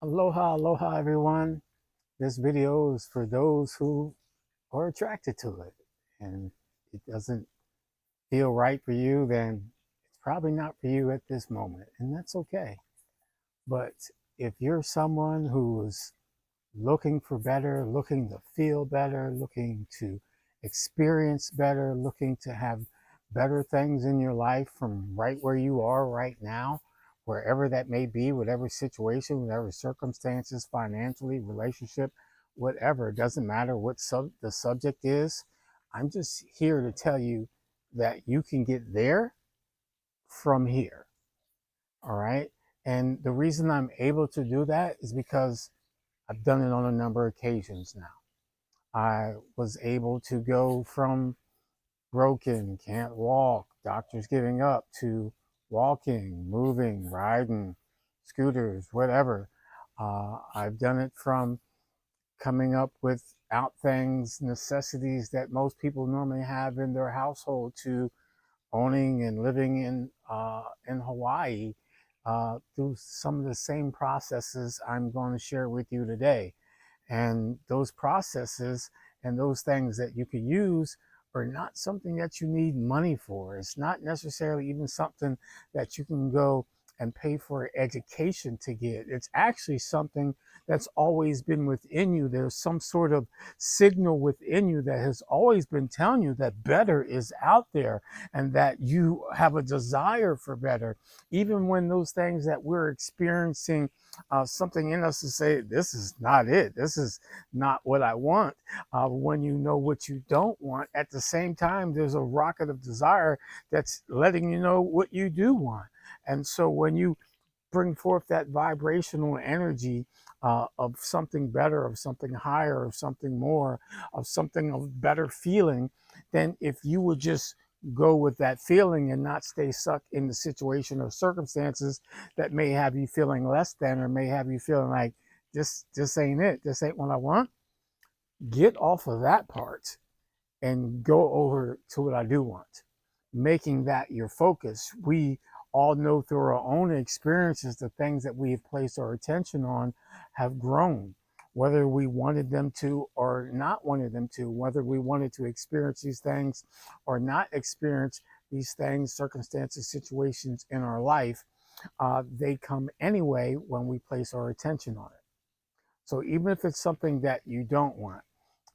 Aloha, aloha, everyone. This video is for those who are attracted to it. And it doesn't feel right for you, then it's probably not for you at this moment. And that's okay. But if you're someone who is looking for better, looking to feel better, looking to experience better, looking to have better things in your life from right where you are right now, wherever that may be, whatever situation, whatever circumstances, financially, relationship, whatever, it doesn't matter what the subject is. I'm just here to tell you that you can get there from here. All right. And the reason I'm able to do that is because I've done it on a number of occasions now. I was able to go from broken, can't walk, doctors giving up, to walking, moving, riding, scooters, whatever. I've done it from coming up without things, necessities that most people normally have in their household, to owning and living in Hawaii through some of the same processes I'm going to share with you today. And those processes and those things that you can use are not something that you need money for. It's not necessarily even something that you can go and pay for education to get. It's actually something that's always been within you. There's some sort of signal within you that has always been telling you that better is out there and that you have a desire for better. Even when those things that we're experiencing, something in us to say, this is not it. This is not what I want. When you know what you don't want, at the same time, there's a rocket of desire that's letting you know what you do want. And so when you bring forth that vibrational energy of something better, of something higher, of something more, of something of better feeling, then if you would just go with that feeling and not stay stuck in the situation or circumstances that may have you feeling less than, or may have you feeling like this ain't it, this ain't what I want, get off of that part and go over to what I do want, making that your focus. We all know through our own experiences the things that we have placed our attention on have grown, whether we wanted them to or not wanted them to, whether we wanted to experience these things or not experience these things, circumstances, situations in our life. They come anyway when we place our attention on it. So even if it's something that you don't want,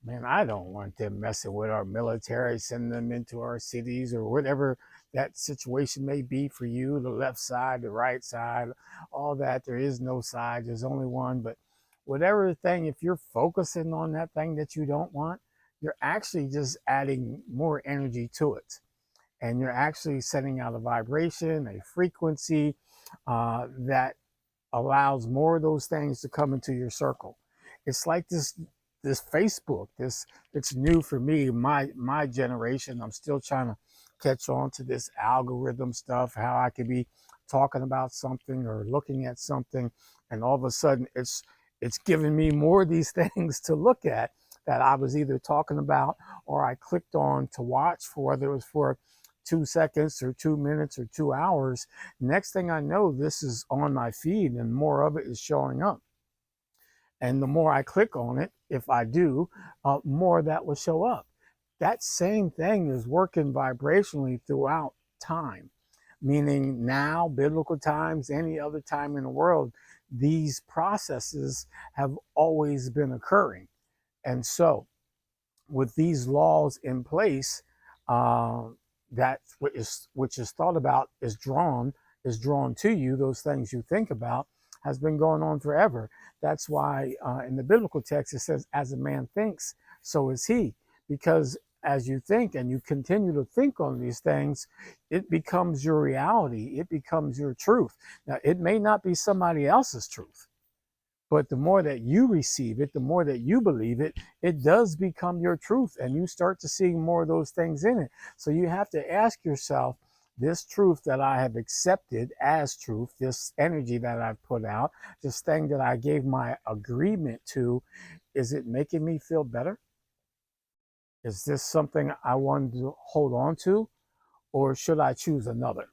man, I don't want them messing with our military, sending them into our cities or whatever that situation may be for you, the left side, the right side, all that. There is no side, there's only one. But whatever the thing, if you're focusing on that thing that you don't want, you're actually just adding more energy to it. And you're actually sending out a vibration, a frequency that allows more of those things to come into your circle. It's like this Facebook. This, it's new for me, my generation. I'm still trying to catch on to this algorithm stuff, how I could be talking about something or looking at something, and all of a sudden it's giving me more of these things to look at that I was either talking about or I clicked on to watch, for whether it was for 2 seconds or 2 minutes or 2 hours. Next thing I know, this is on my feed and more of it is showing up. And the more I click on it, if I do, more that will show up. That same thing is working vibrationally throughout time, meaning now, biblical times, any other time in the world, these processes have always been occurring. And so, with these laws in place, uh, that which is thought about is drawn to you. Those things you think about has been going on forever. That's why in the biblical text it says, "As a man thinks, so is he," because as you think and you continue to think on these things, it becomes your reality. It becomes your truth. Now, it may not be somebody else's truth, but the more that you receive it, the more that you believe it, it does become your truth. And you start to see more of those things in it. So you have to ask yourself, this truth that I have accepted as truth, this energy that I've put out, this thing that I gave my agreement to, is it making me feel better? Is this something I want to hold on to? Or should I choose another?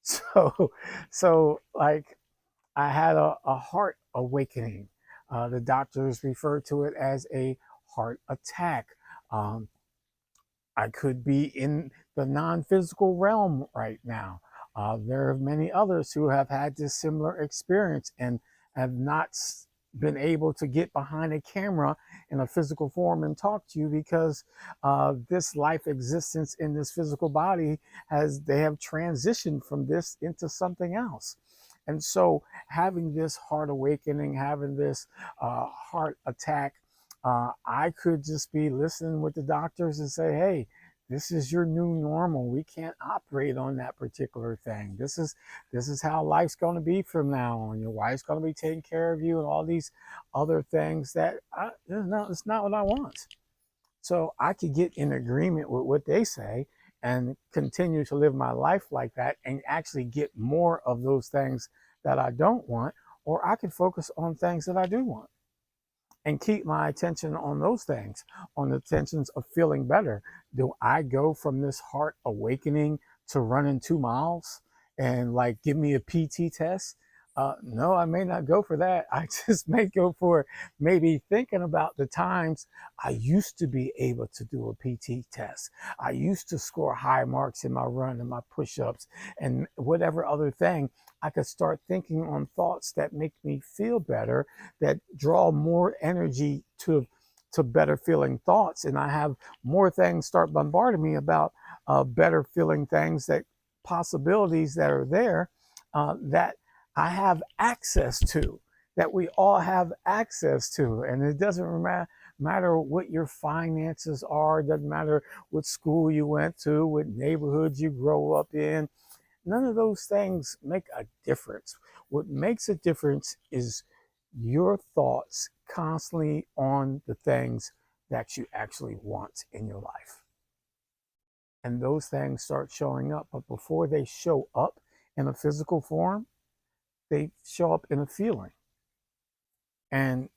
So, so like I had a heart awakening. The doctors refer to it as a heart attack. Um, I could be in the non-physical realm right now. There are many others who have had this similar experience and have not been able to get behind a camera in a physical form and talk to you because this life existence in this physical body they have transitioned from this into something else. And so having this heart awakening, having this heart attack, I could just be listening with the doctors and say, hey, this is your new normal. We can't operate on that particular thing. This is how life's going to be from now on. Your wife's going to be taking care of you and all these other things that it's not what I want. So I could get in agreement with what they say and continue to live my life like that and actually get more of those things that I don't want, or I could focus on things that I do want and keep my attention on those things, on the tensions of feeling better. Do I go from this heart awakening to running 2 miles and like give me a PT test? No, I may not go for that. I just may go for maybe thinking about the times I used to be able to do a PT test. I used to score high marks in my run and my push-ups and whatever other thing. I could start thinking on thoughts that make me feel better, that draw more energy to better feeling thoughts, and I have more things start bombarding me about better feeling things, that possibilities that are there, that I have access to, that we all have access to. And it doesn't matter what your finances are, it doesn't matter what school you went to, what neighborhoods you grow up in. None of those things make a difference. What makes a difference is your thoughts constantly on the things that you actually want in your life. And those things start showing up. But before they show up in a physical form, they show up in a feeling. And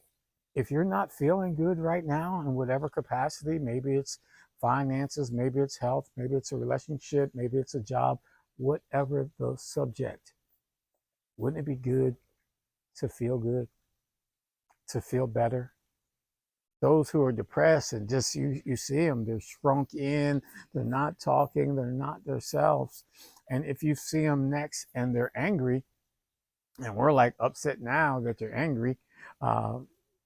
if you're not feeling good right now in whatever capacity, maybe it's finances, maybe it's health, maybe it's a relationship, maybe it's a job, whatever the subject, wouldn't it be good, to feel better? Those who are depressed and just you see them, they're shrunk in, they're not talking, they're not themselves. And if you see them next and they're angry, and we're like upset now that they're angry, uh,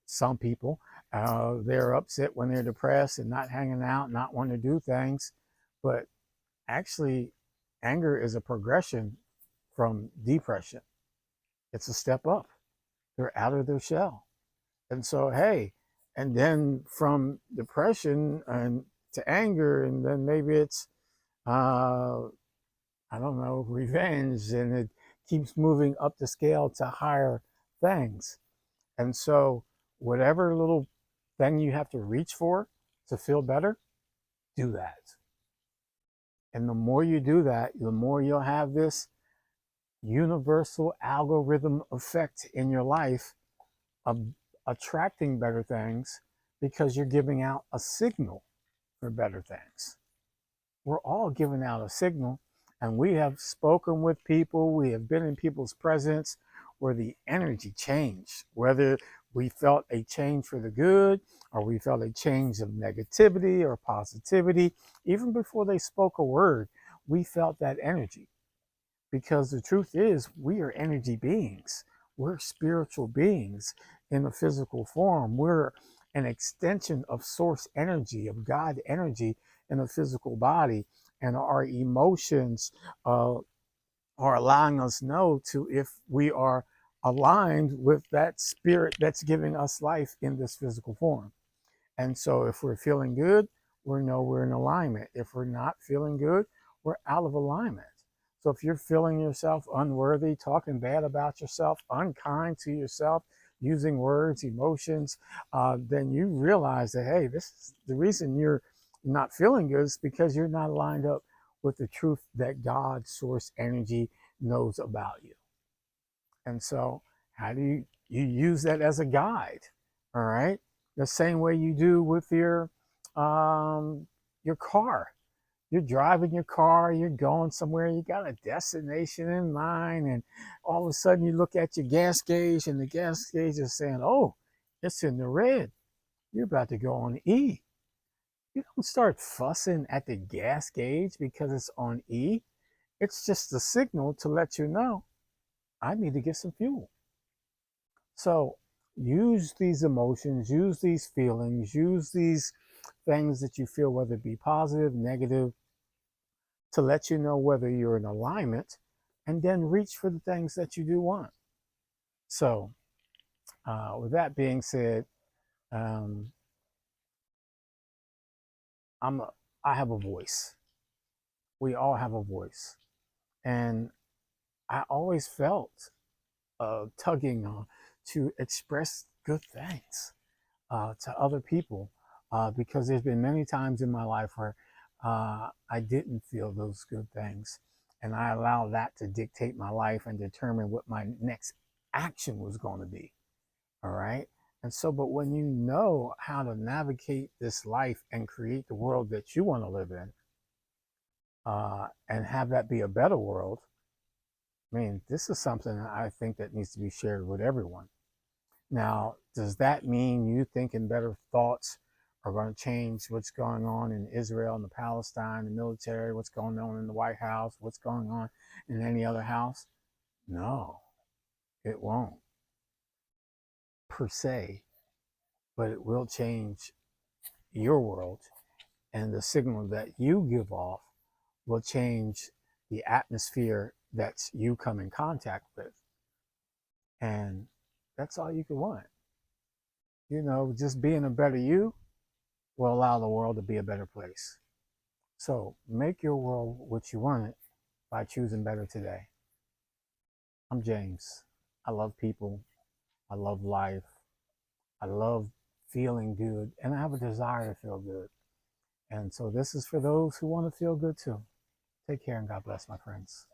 some people, they're upset when they're depressed and not hanging out, not wanting to do things. But actually, anger is a progression from depression. It's a step up. They're out of their shell. And so, hey, and then from depression and to anger, and then maybe it's, I don't know, revenge, and it keeps moving up the scale to higher things. And so, whatever little thing you have to reach for to feel better, do that. And the more you do that, the more you'll have this universal algorithm effect in your life of attracting better things because you're giving out a signal for better things. We're all giving out a signal, and we have spoken with people, we have been in people's presence where the energy changed, whether we felt a change for the good or we felt a change of negativity or positivity. Even before they spoke a word, we felt that energy. Because the truth is, we are energy beings. We're spiritual beings in a physical form. We're an extension of source energy, of God energy in a physical body. And our emotions are allowing us know to if we are aligned with that spirit that's giving us life in this physical form. And so if we're feeling good, we know we're in alignment. If we're not feeling good, we're out of alignment. So if you're feeling yourself unworthy, talking bad about yourself, unkind to yourself, using words, emotions, then you realize that, hey, this is the reason you're not feeling good is because you're not lined up with the truth that God, source energy, knows about you. And so how do you use that as a guide? All right. The same way you do with your car. You're driving your car, you're going somewhere, you got a destination in mind, and all of a sudden you look at your gas gauge, and the gas gauge is saying, oh, it's in the red. You're about to go on E. You don't start fussing at the gas gauge because it's on E. It's just a signal to let you know I need to get some fuel. So use these emotions, use these feelings, use these things that you feel, whether it be positive, negative, to let you know whether you're in alignment, and then reach for the things that you do want. So, with that being said, um, I'm a, I have a voice. We all have a voice, and I always felt tugging to express good things to other people because there's been many times in my life where I didn't feel those good things. And I allowed that to dictate my life and determine what my next action was going to be. All right. And so, but when you know how to navigate this life and create the world that you want to live in and have that be a better world, I mean, this is something I think that needs to be shared with everyone. Now, does that mean you thinking better thoughts are going to change what's going on in Israel and the Palestine, the military, what's going on in the White House, what's going on in any other house? No, it won't per se, but it will change your world, and the signal that you give off will change the atmosphere that you come in contact with. And that's all you can want. You know, just being a better you will allow the world to be a better place. So make your world what you want it by choosing better today. I'm James. I love people. I love life. I love feeling good. And I have a desire to feel good. And so this is for those who want to feel good too. Take care and God bless, my friends.